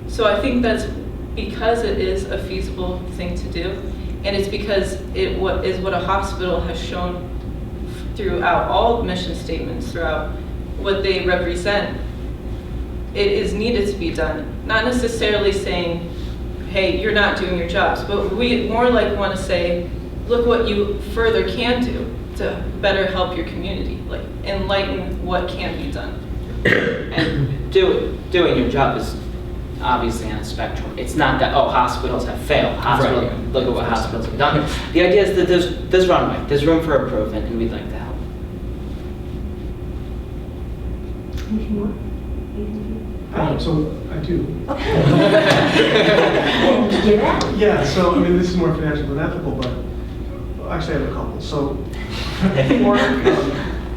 So I think that's because it is a feasible thing to do, and it's because it is what a hospital has shown throughout all mission statements, throughout what they represent. It is needed to be done. Not necessarily saying, hey, you're not doing your jobs, but we more like want to say, look what you further can do to better help your community, like enlighten what can be done. And doing your job is obviously on a spectrum. It's not that, oh, hospitals have failed. Right. Look at what hospitals have done. The idea is that there's runway, there's room for improvement, and we'd like to help. Anything more? So I do. Okay. Give that. Yeah, so I mean, this is more financial than ethical, but actually I have a couple. So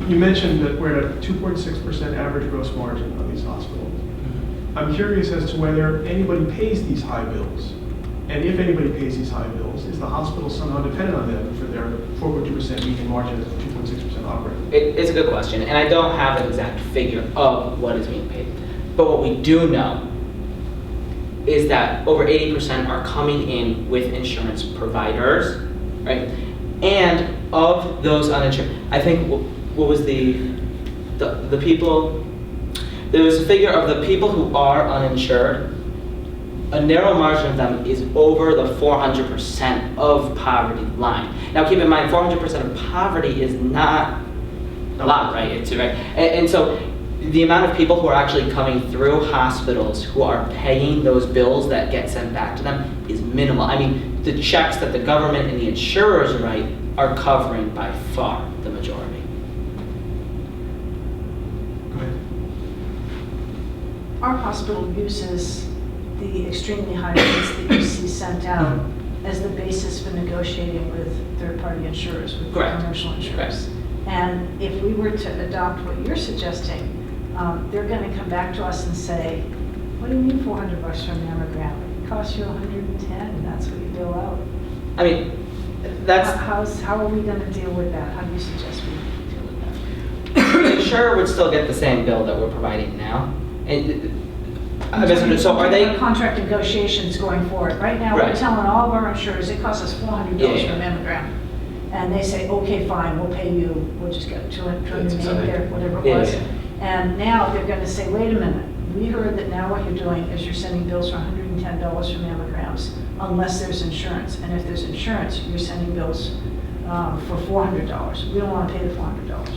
you mentioned that we're at a 2.6% average gross margin on these hospitals. I'm curious as to whether anybody pays these high bills. And if anybody pays these high bills, is the hospital somehow dependent on them for their 4.2% median margin at 2.6% operating? It's a good question, and I don't have an exact figure of what is being paid. But what we do know is that over 80% are coming in with insurance providers, right? And of those uninsured, I think what was the people, there was a figure of the people who are uninsured, a narrow margin of them is over the 400% of poverty line. Now keep in mind, 400% of poverty is not a lot, right? It's right, and so the amount of people who are actually coming through hospitals who are paying those bills that get sent back to them is minimal. I mean, the checks that the government and the insurers write are covering by far the majority. Go ahead. Our hospital uses the extremely high rates that you see sent out as the basis for negotiating with third-party insurers, with Correct. commercial insurers. And if we were to adopt what you're suggesting, they're going to come back to us and say, what do you mean $400 for a mammogram? It costs you $110, and that's what you bill out. I mean, that's, How are we going to deal with that? How do you suggest we deal with that? the insurer would still get the same bill that we're providing now. And I misunderstood. So are they? Contract negotiations going forward. Right now, we're Right. telling all of our insurers, it costs us $400 Yeah. for a mammogram. And they say, okay, fine, we'll pay you, we'll just get 280 or whatever it Yeah, was. yeah. And now they're going to say, wait a minute, we heard that now what you're doing is you're sending bills for $110 for mammograms unless there's insurance. And if there's insurance, you're sending bills for $400. We don't want to pay the $400.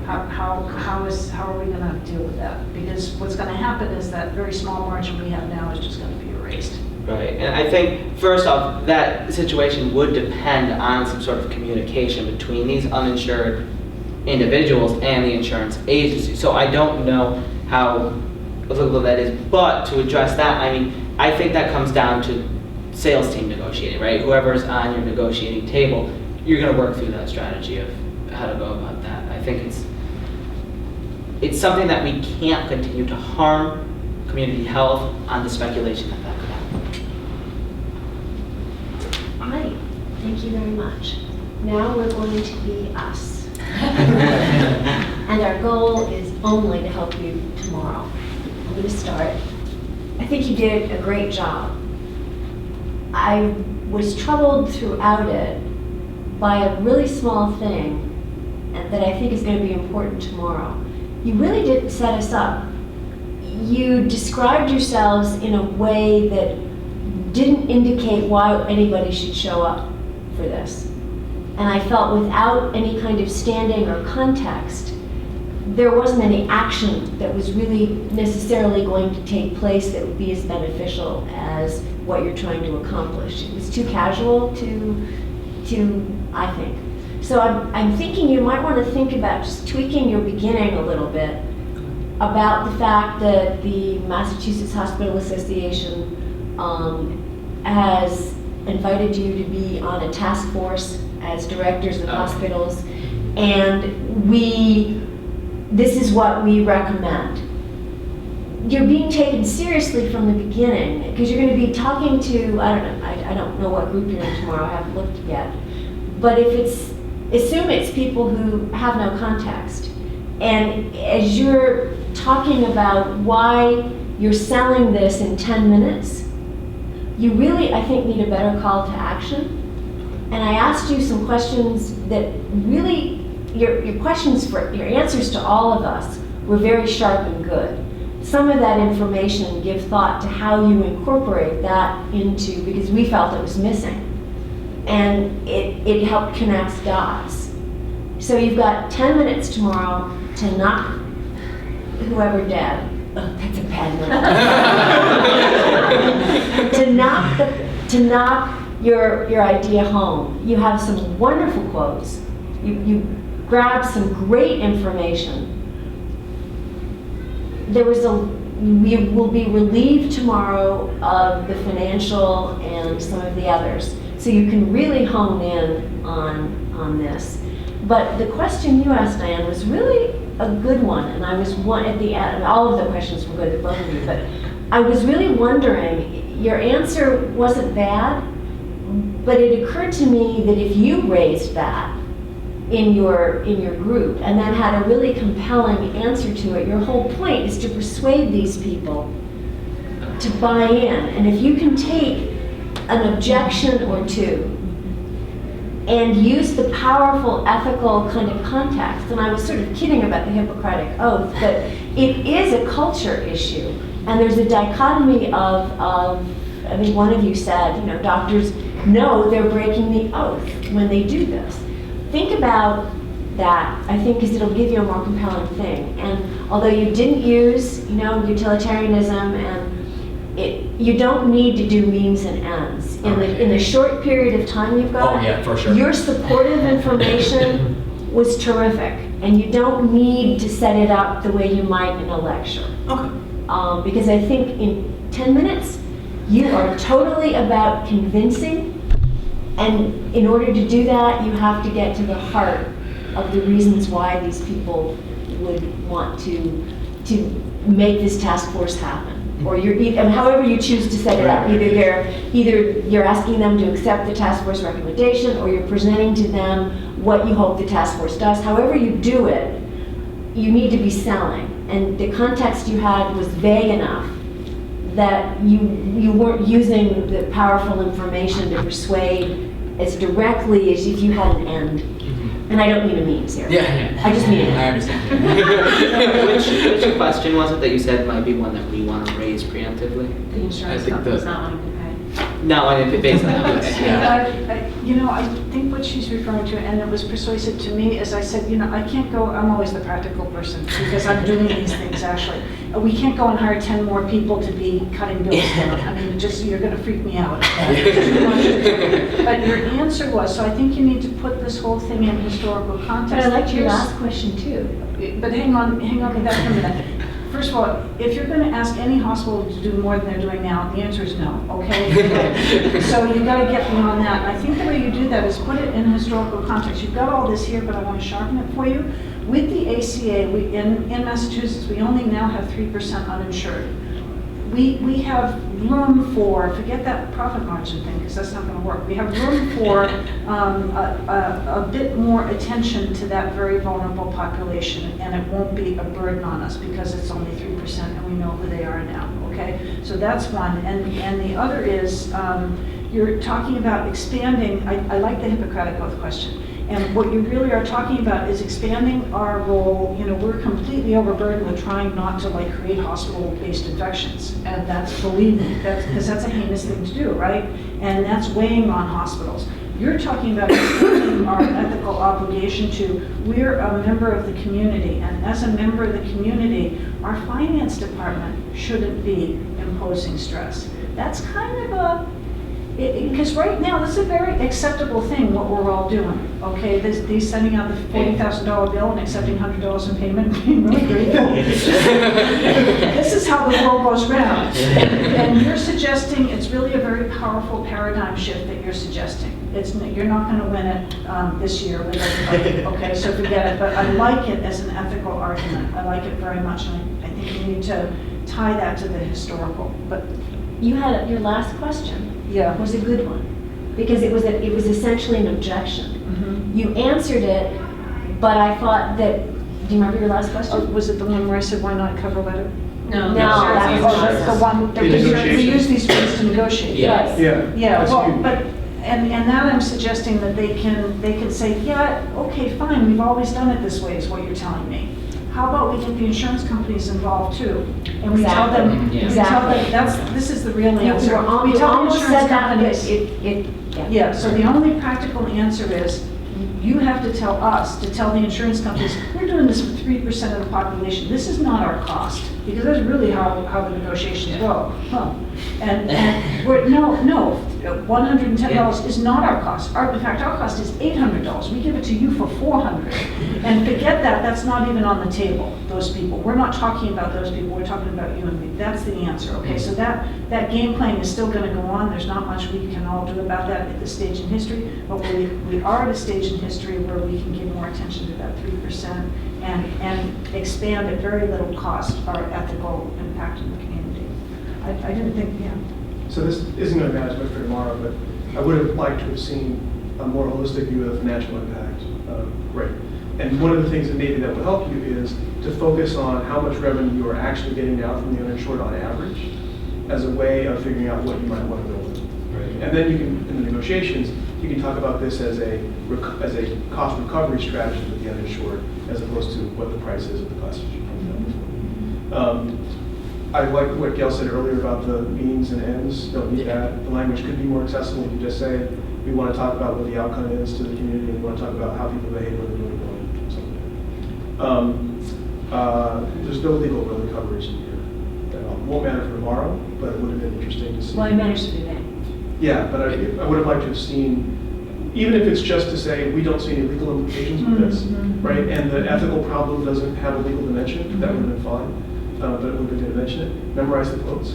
How are we going to deal with that? Because what's going to happen is that very small margin we have now is just going to be erased. Right, and I think, first off, that situation would depend on some sort of communication between these uninsured individuals and the insurance agency. So I don't know how applicable that is, but to address that, I mean, I think that comes down to sales team negotiating, right? Whoever's on your negotiating table, you're gonna work through that strategy of how to go about that. I think it's something that we can't continue to harm community health on the speculation that that could happen. All right, thank you very much. Now we're going to be us. And our goal is only to help you tomorrow. I'm going to start. I think you did a great job. I was troubled throughout it by a really small thing that I think is going to be important tomorrow. You really didn't set us up. You described yourselves in a way that didn't indicate why anybody should show up. for this. And I felt without any kind of standing or context, there wasn't any action that was really necessarily going to take place that would be as beneficial as what you're trying to accomplish. It was too casual to I think. So I'm thinking you might want to think about just tweaking your beginning a little bit about the fact that the Massachusetts Hospital Association has invited you to be on a task force as directors of hospitals, and this is what we recommend. You're being taken seriously from the beginning because you're going to be talking to, I don't know what group you're in tomorrow, I haven't looked yet, but assume it's people who have no context. And as you're talking about why you're selling this in 10 minutes, you really, I think, need a better call to action. And I asked you some questions that really, your answers to all of us were very sharp and good. Some of that information, give thought to how you incorporate that into, because we felt it was missing. And it helped connect dots. So you've got 10 minutes tomorrow to knock whoever dead, that's a bad word, to knock your idea home. You have some wonderful quotes. You grabbed some great information. You will be relieved tomorrow of the financial and some of the others. So you can really hone in on this. But the question you asked, Diane, was really a good one. And I was at the end, all of the questions were good, both of you, but I was really wondering, your answer wasn't bad, but it occurred to me that if you raised that in your group and then had a really compelling answer to it, your whole point is to persuade these people to buy in. And if you can take an objection or two and use the powerful ethical kind of context, and I was sort of kidding about the Hippocratic Oath, but it is a culture issue, and there's a dichotomy of I mean, one of you said, doctors know they're breaking the oath when they do this. Think about that, I think, because it'll give you a more compelling thing. And although you didn't use, utilitarianism, and you don't need to do means and ends. In the short period of time you've got, Oh, yeah, for sure. Your supportive information was terrific, and you don't need to set it up the way you might in a lecture. Okay. Because I think in 10 minutes, you are totally about convincing, and in order to do that, you have to get to the heart of the reasons why these people would want to make this task force happen. Or however you choose to set it up. Either you're asking them to accept the task force recommendation, or you're presenting to them what you hope the task force does. However you do it, you need to be selling. And the context you had was vague enough that you weren't using the powerful information to persuade as directly as if you had an end. And I don't mean a means here. Yeah. I just mean it. I understand. Which question was it that you said might be one that we want to raise preemptively? The insurance I think company's the- not wanting to pay. No, I mean, based on that. I think what she's referring to, and it was persuasive to me, is I said, I can't go, I'm always the practical person, because I'm doing these things, actually. We can't go and hire 10 more people to be cutting bills down. I mean, you're going to freak me out. But your answer was, so I think you need to put this whole thing in historical context. But I liked your last question too. But hang on with that for a minute. First of all, if you're going to ask any hospital to do more than they're doing now, the answer is no, okay? So you've got to get beyond that. And I think the way you do that is put it in historical context. You've got all this here, but I want to sharpen it for you. With the ACA, in Massachusetts, we only now have 3% uninsured. We have room for, forget that profit margin thing, because that's not going to work. We have room for a bit more attention to that very vulnerable population, and it won't be a burden on us because it's only 3% and we know who they are now, okay? So that's one. And the other is, you're talking about expanding, I like the Hippocratic Oath question. And what you really are talking about is expanding our role. We're completely overburdened with trying not to create hospital-based infections. And that's, believe me, because that's a heinous thing to do, right? And that's weighing on hospitals. You're talking about extending our ethical obligation to, we're a member of the community, and as a member of the community, our finance department shouldn't be imposing stress. That's kind of a, because right now, this is a very acceptable thing, what we're all doing, okay? These sending out the $40,000 bill and accepting $100 in payment, and being really grateful. This is how the world goes round. And you're suggesting, it's really a very powerful paradigm shift that you're suggesting. You're not going to win it this year with everybody, okay? So forget it. But I like it as an ethical argument. I like it very much, and I think you need to tie that to the historical. But You had, your last question yeah. was a good one, because it was essentially an objection. Mhm. You answered it, but I thought that, do you remember your last question? Oh, was it the one where I said, why not cover letter? No. No, that was- Oh, that's the one, that we Negotiation. use these words to negotiate. Yes. Yeah. Yeah, that's well, huge. but, and that I'm suggesting that they can say, yeah, okay, fine, we've always done it this way, is what you're telling me. How about we get the insurance companies involved too? And we tell them, Exactly. Yeah. we tell them, this is the real answer. We You tell the almost insurance said that, but companies. yeah. Yeah, so the only practical answer is, you have to tell us, to tell the insurance companies, we're doing this for 3% of the population. This is not our cost, because that's really how the negotiations go. Huh. And we're, no, $110 is not our cost. In fact, our cost is $800. We give it to you for $400. And forget that, that's not even on the table, those people. We're not talking about those people, we're talking about you and me. That's the answer, okay? So that game playing is still gonna go on. There's not much we can all do about that at this stage in history, but we are at a stage in history where we can give more attention to that 3% and expand at very little cost our ethical impact in the community. I didn't think, yeah. So this isn't going to matter as much for tomorrow, but I would have liked to have seen a more holistic view of financial impact. Great. And one of the things that maybe that will help you is to focus on how much revenue you are actually getting now from the uninsured on average, as a way of figuring out what you might want to build. Right. And then you can, in the negotiations, you can talk about this as a cost recovery strategy with the uninsured, as opposed to what the price is of the classes you come down before. I like what Gail said earlier about the means and ends. Don't need that. The language could be more accessible. You can just say, we want to talk about what the outcome is to the community, and we want to talk about how people behave when they're doing something. There's no legal recoveries in here. It won't matter for tomorrow, but it would have been interesting to see. Well, I managed to do that. Yeah, but I would have liked to have seen, even if it's just to say, we don't see any legal implications with this, right? And the ethical problem doesn't have a legal dimension, that would have been fine. But it would be good to mention it. Memorize the quotes, I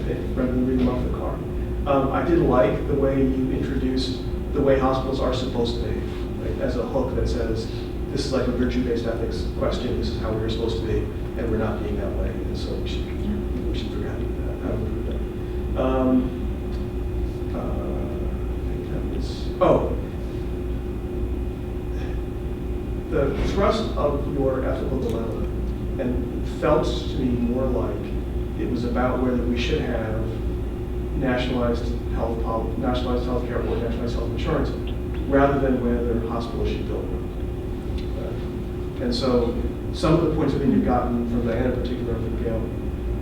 think, rather than read them off the card. I did like the way you introduced the way hospitals are supposed to behave, right? As a hook that says, this is like a virtue-based ethics question, this is how we're supposed to be, and we're not being that way, and so we should figure out how to improve that. I think that was, the thrust of your ethical dilemma and felt to me more like it was about whether we should have nationalized health care or nationalized health insurance, rather than whether hospitals should build one. And so some of the points I think you've gotten from Diana in particular, from Gail,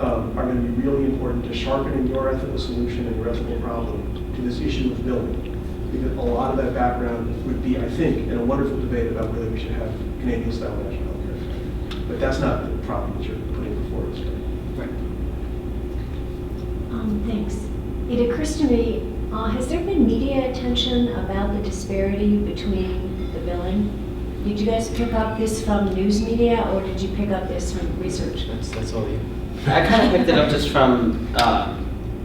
are going to be really important to sharpening your ethical solution and your ethical problem to this issue of billing. Because a lot of that background would be, I think, in a wonderful debate about whether we should have Canadian-style national health care. But that's not the problem that you're putting before us. Right. Thanks. It occurs to me, has there been media attention about the disparity between the billing? Did you guys pick up this from news media, or did you pick up this from research? That's all you. I kind of picked it up just from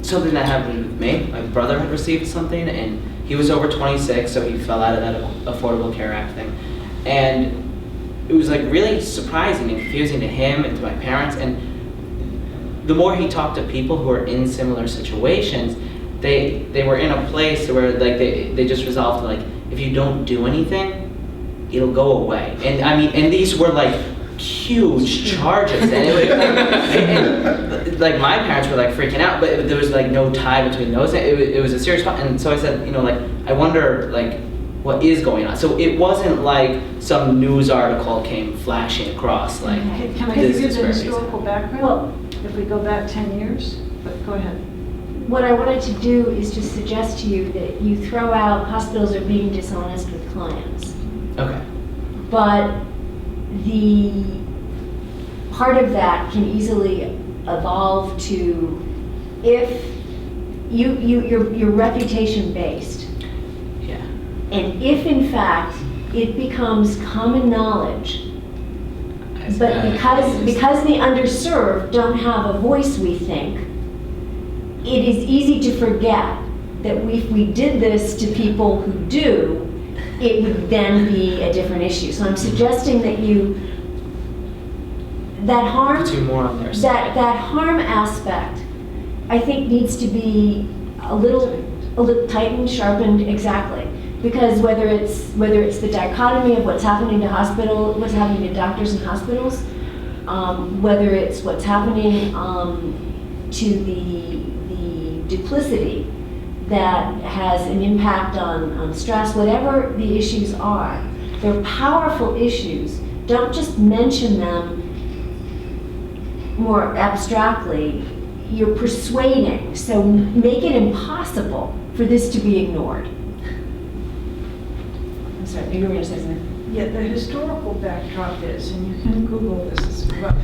something that happened with me. My brother had received something, and he was over 26, so he fell out of that Affordable Care Act thing. And it was like really surprising and confusing to him and to my parents. And the more he talked to people who were in similar situations, they were in a place where like they just resolved to, like, if you don't do anything, it'll go away. And I mean, and these were like huge charges, and like my parents were like freaking out, but there was like no tie between those. It was a serious problem. And so I said, like, I wonder like what is going on. So it wasn't like some news article came flashing across like. Can I this give you the disparity. historical background? Well, if we go back 10 years, but go ahead. what I wanted to do is just suggest to you that you throw out hospitals are being dishonest with clients. Okay. But the part of that can easily evolve to if you're reputation based. Yeah. And if in fact it becomes common knowledge, but because the underserved don't have a voice, we think, it is easy to forget that if we did this to people who do, it would then be a different issue. So I'm suggesting that that harm, Do more on their side. that harm aspect, I think needs to be a little tightened, sharpened, exactly. Because whether it's the dichotomy of what's happening to doctors and hospitals, whether it's what's happening to the duplicity that has an impact on stress, whatever the issues are, they're powerful issues. Don't just mention them more abstractly. You're persuading, so make it impossible for this to be ignored. I'm sorry, you were going to say something? Yeah, the historical backdrop is, and you can Google this, it's about